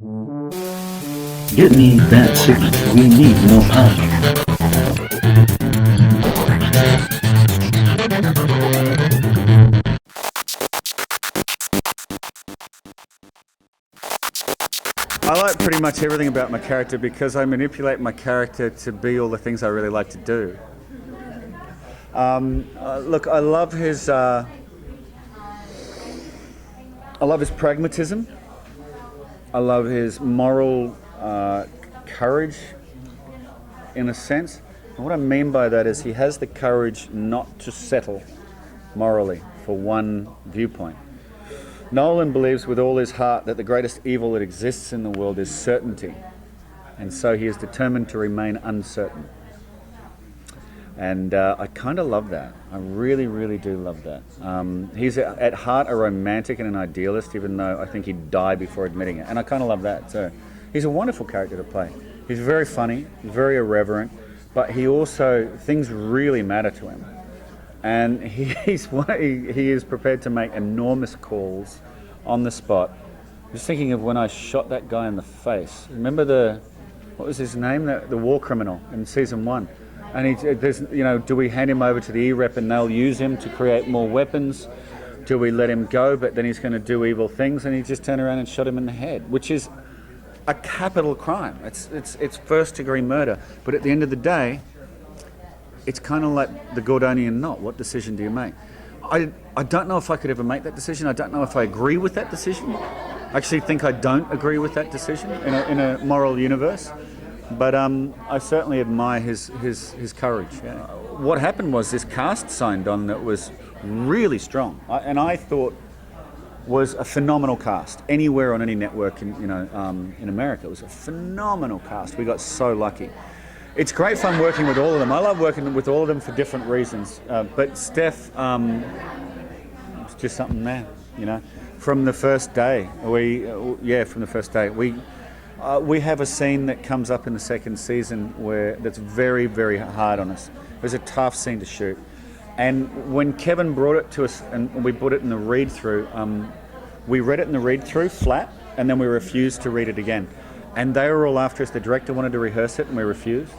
Get me that signal. We need more power. I like pretty much everything about my character because I manipulate my character to be all the things I really like to do. Look, I love his pragmatism. I love his moral courage, in a sense. And what I mean by that is he has the courage not to settle morally for one viewpoint. Nolan believes with all his heart that the greatest evil that exists in the world is certainty, and so he is determined to remain uncertain. And I kind of love that. I really, really do love that. He's at heart a romantic and an idealist, even though I think he'd die before admitting it. And I kind of love that too. He's a wonderful character to play. He's very funny, very irreverent, but he also, things really matter to him. And he is prepared to make enormous calls on the spot. I'm just thinking of when I shot that guy in the face. Remember what was his name? The war criminal in season 1. And do we hand him over to the E-Rep and they'll use him to create more weapons? Do we let him go, but then he's going to do evil things? And he just turned around and shot him in the head, which is a capital crime. It's first-degree murder. But at the end of the day, it's kind of like the Gordonian knot. What decision do you make? I don't know if I could ever make that decision. I don't know if I agree with that decision. I actually think I don't agree with that decision in a moral universe. But I certainly admire his courage. Yeah. What happened was this cast signed on that was really strong, and I thought was a phenomenal cast. Anywhere on any network in America, it was a phenomenal cast. We got so lucky. It's great fun working with all of them. I love working with all of them for different reasons. But Steph, it's just something there, From the first day, we have a scene that comes up in the second season that's very, very hard on us. It was a tough scene to shoot. And when Kevin brought it to us and we put it in the read-through, we read it in the read-through flat, and then we refused to read it again. And they were all after us. The director wanted to rehearse it, and we refused.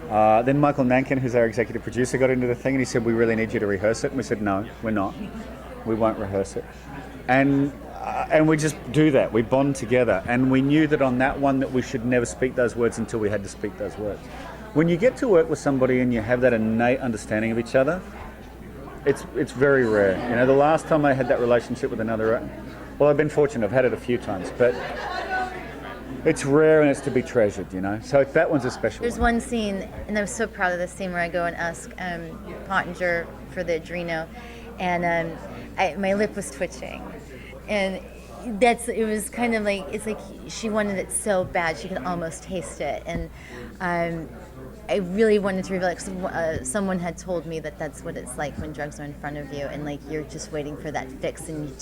Then Michael Nankin, who's our executive producer, got into the thing, and he said, "We really need you to rehearse it." And we said, "No, we're not. We won't rehearse it." And we just do that. We bond together. And we knew that on that one that we should never speak those words until we had to speak those words. When you get to work with somebody and you have that innate understanding of each other, it's very rare. The last time I had that relationship with another, well, I've been fortunate. I've had it a few times, but it's rare and it's to be treasured, So that one's a special There's one scene, and I'm so proud of this scene, where I go and ask Pottinger for the Adreno, and my lip was twitching. And it was kind of like, it's like she wanted it so bad she could almost taste it. And I really wanted to reveal it because someone had told me that that's what it's like when drugs are in front of you, and like you're just waiting for that fix, and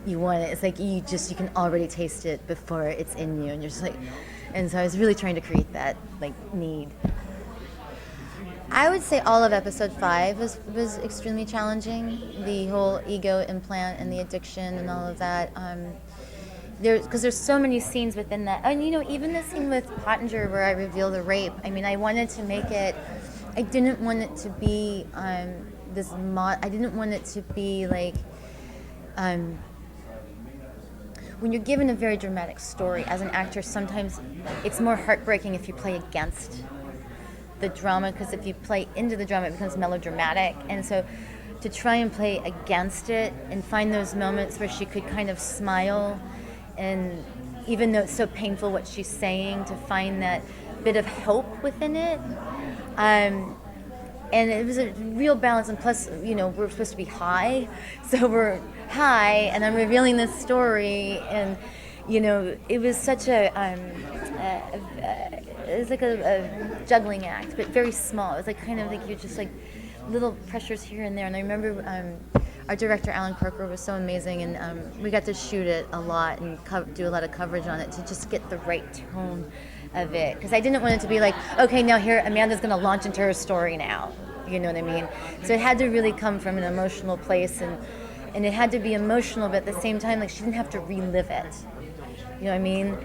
you want it. It's like you can already taste it before it's in you, and you're just like, and so I was really trying to create that like need. I would say all of episode 5 was extremely challenging. The whole ego implant and the addiction and all of that. Because there's so many scenes within that. And even the scene with Pottinger where I reveal the rape. I mean, I wanted to make it. I didn't want it to be I didn't want it to be like. When you're given a very dramatic story as an actor, sometimes it's more heartbreaking if you play against the drama, because if you play into the drama, it becomes melodramatic. And so to try and play against it and find those moments where she could kind of smile, and even though it's so painful what she's saying, to find that bit of hope within it. And it was a real balance. And plus, we're supposed to be high, so we're high, and I'm revealing this story, and it was such it was like a juggling act, but very small. It was like kind of like you're just like little pressures here and there. And I remember our director Alan Croker was so amazing, and we got to shoot it a lot and do a lot of coverage on it to just get the right tone of it, because I didn't want it to be like, okay, now here Amanda's going to launch into her story now. You know what I mean? So it had to really come from an emotional place, and it had to be emotional, but at the same time, like, she didn't have to relive it. You know what I mean?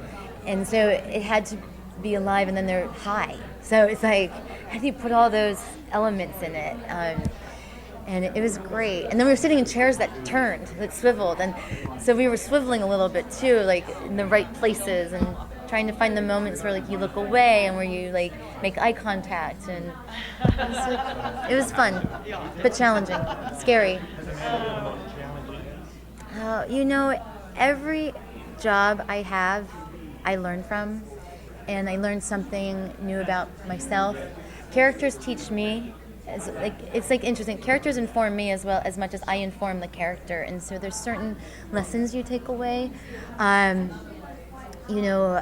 And so it had to be alive, and then they're high. So it's like, how do you put all those elements in it? And it was great. And then we were sitting in chairs that turned, that swiveled. And so we were swiveling a little bit too, like in the right places, and trying to find the moments where like you look away and where you like make eye contact. And it was fun, but challenging, scary. You know, every job I have, I learn from, and I learned something new about myself. Characters teach me. It's like interesting. Characters inform me as well as much as I inform the character, and so there's certain lessons you take away. You know,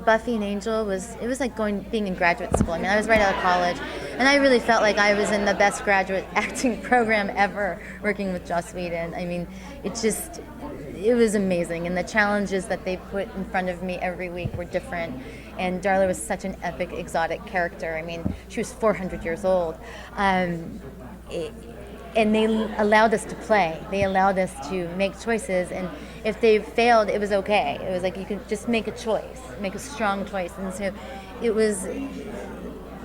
Buffy and Angel was like being in graduate school. I mean, I was right out of college, and I really felt like I was in the best graduate acting program ever, working with Joss Whedon. I mean, it was amazing, and the challenges that they put in front of me every week were different. And Darla was such an epic, exotic character. I mean, she was 400 years old. And they allowed us to play. They allowed us to make choices. And if they failed, it was okay. It was like you could just make a choice, make a strong choice. And so it was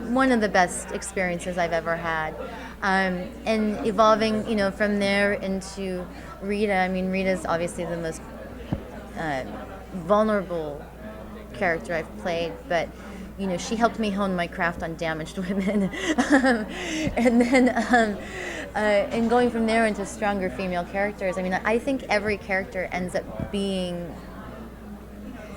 one of the best experiences I've ever had. And evolving, you know, from there into Rita. I mean, Rita's obviously the most vulnerable character I've played, but you know, she helped me hone my craft on damaged women. And then and going from there into stronger female characters, I mean, I think every character ends up being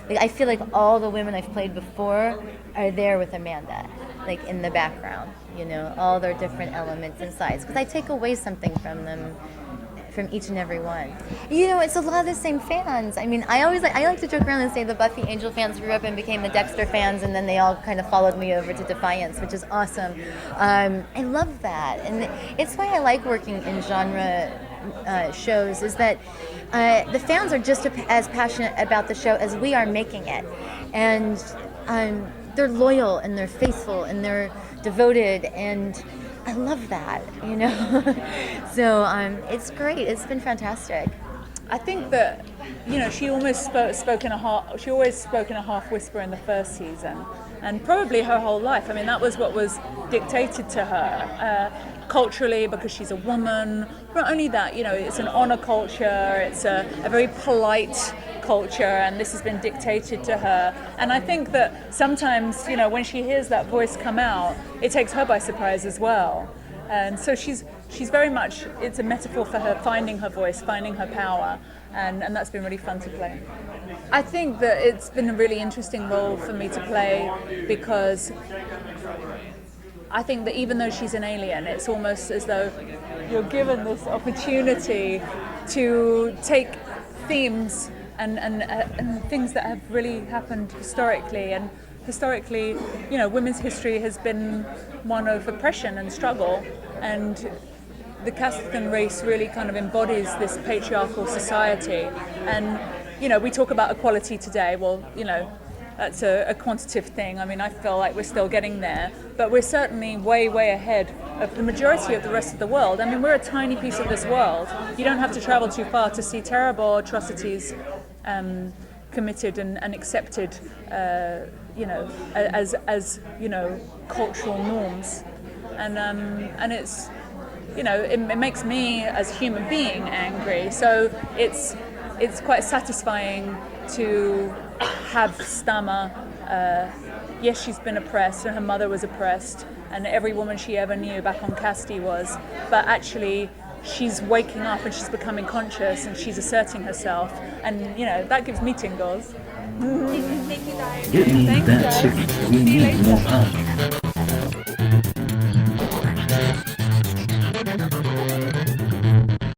like, I feel like all the women I've played before are there with Amanda, like in the background, you know, all their different elements and sides, because I take away something from them, from each and every one. You know, it's a lot of the same fans. I mean, I like to joke around and say the Buffy Angel fans grew up and became the Dexter fans, and then they all kind of followed me over to Defiance, which is awesome. I love that, and it's why I like working in genre shows, is that the fans are just as passionate about the show as we are making it, and they're loyal and they're faithful and they're devoted, and I love that, you know. So it's great. It's been fantastic. I think that, you know, she almost spoke in a half. She always spoke in a half whisper in the first season, and probably her whole life. I mean, that was what was dictated to her culturally, because she's a woman. Not only that, you know, it's an honor culture. It's a very polite culture, and this has been dictated to her. And I think that sometimes, you know, when she hears that voice come out, it takes her by surprise as well. And so she's very much, it's a metaphor for her finding her voice, finding her power, and that's been really fun to play. I think that it's been a really interesting role for me to play, because I think that even though she's an alien, it's almost as though you're given this opportunity to take themes and things that have really happened historically. And historically, you know, women's history has been one of oppression and struggle, and the Kazakhstan race really kind of embodies this patriarchal society. And, you know, we talk about equality today. Well, you know, that's a quantitative thing. I mean, I feel like we're still getting there, but we're certainly way, way ahead of the majority of the rest of the world. I mean, we're a tiny piece of this world. You don't have to travel too far to see terrible atrocities committed and accepted, you know, as you know, cultural norms, and it's, you know, it makes me as a human being angry. So it's quite satisfying to have Stahma. Yes, she's been oppressed, and her mother was oppressed, and every woman she ever knew back on Casti was, but actually she's waking up and she's becoming conscious and she's asserting herself, and you know, that gives me tingles. Get me that signal. We need more power.